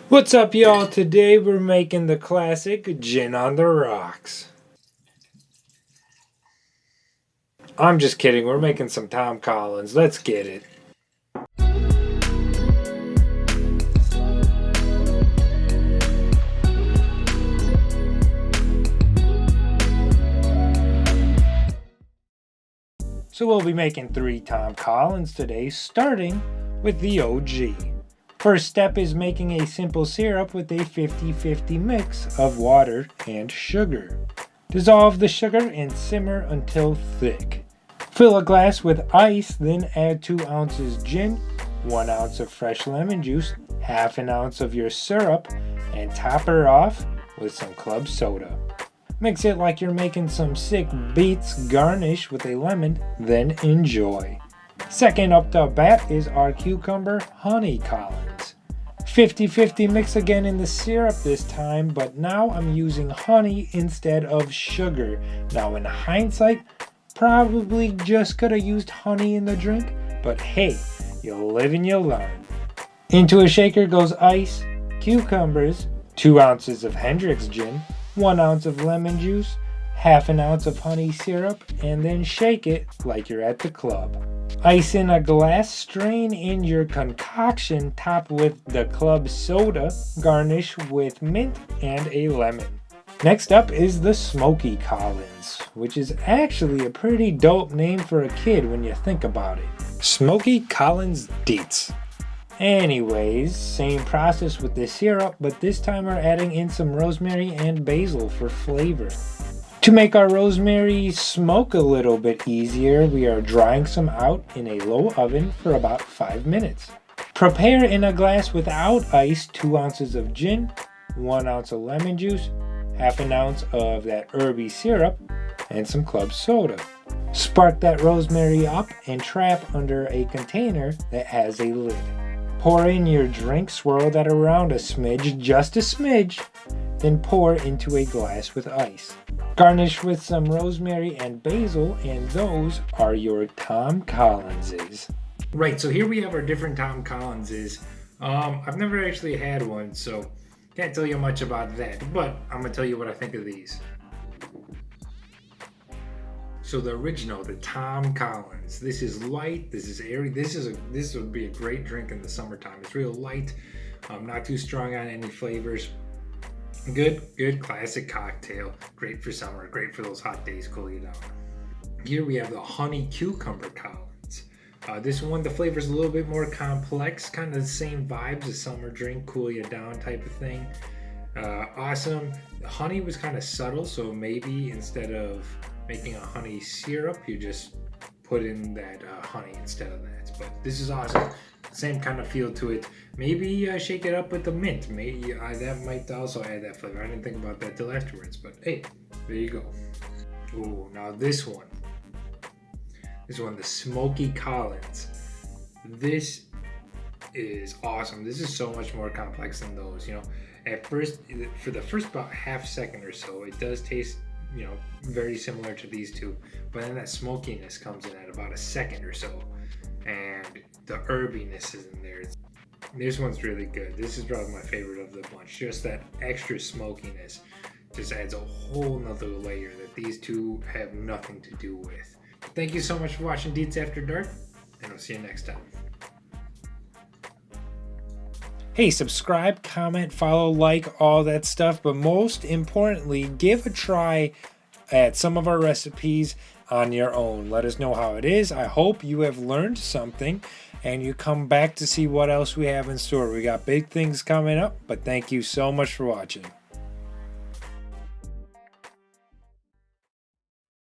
What's up, y'all? Today we're making the classic gin on the rocks. I'm just kidding, we're making some Tom Collins. Let's get it. So we'll be making 3 Tom Collins today, starting with the OG. First step is making a simple syrup with a 50-50 mix of water and sugar. Dissolve the sugar and simmer until thick. Fill a glass with ice, then add 2 ounces gin, 1 ounce of fresh lemon juice, half an ounce of your syrup, and top her off with some club soda. Mix it like you're making some sick beets, garnish with a lemon, then enjoy. Second up the bat is our cucumber honey Collins. 50-50 mix again in the syrup this time, but now I'm using honey instead of sugar. Now in hindsight, probably just could have used honey in the drink, but hey, you live and you learn. Into a shaker goes ice, cucumbers, 2 ounces of Hendrick's gin, 1 ounce of lemon juice, half an ounce of honey syrup, and then shake it like you're at the club. Ice in a glass, strain in your concoction, top with the club soda, garnish with mint and a lemon. Next up is the Smoky Collins, which is actually a pretty dope name for a kid when you think about it. Smoky Collins Dietz. Anyways, same process with the syrup, but this time we're adding in some rosemary and basil for flavor. To make our rosemary smoke a little bit easier, we are drying some out in a low oven for about 5 minutes. Prepare in a glass without ice 2 ounces of gin, 1 ounce of lemon juice, half an ounce of that herby syrup, and some club soda. Spark that rosemary up and trap under a container that has a lid. Pour in your drink, swirl that around a smidge, just a smidge, then pour into a glass with ice. Garnish with some rosemary and basil, and those are your Tom Collinses. Right, so here we have our different Tom Collinses. I've never actually had one, so can't tell you much about that, but I'm gonna tell you what I think of these. So the original, the Tom Collins. This is light, this is airy, this would be a great drink in the summertime. It's real light, not too strong on any flavors. Good classic cocktail. Great for summer, great for those hot days, cool you down. Here we have the honey cucumber Collins. This one, the flavor's a little bit more complex, kind of the same vibes as summer drink, cool you down type of thing. Awesome. The honey was kind of subtle, so maybe instead of making a honey syrup, you just put in that honey instead of that. But this is awesome. Same kind of feel to it. Maybe shake it up with the mint. Maybe that might also add that flavor. I didn't think about that till afterwards, but hey, there you go. Ooh, now this one, the Smoky Collins. This is awesome. This is so much more complex than those. You know, at first, for the first about half second or so, it does taste, you know, very similar to these two, but then that smokiness comes in at about a second or so, and the herbiness is in there. This one's really good. This is probably my favorite of the bunch. Just that extra smokiness just adds a whole nother layer that these two have nothing to do with. Thank you so much for watching Dietz After Dark, and I'll see you next time. Hey, subscribe, comment, follow, like, all that stuff, but most importantly, give a try at some of our recipes on your own. Let us know how it is. I hope you have learned something and you come back to see what else we have in store. We got big things coming up, but thank you so much for watching.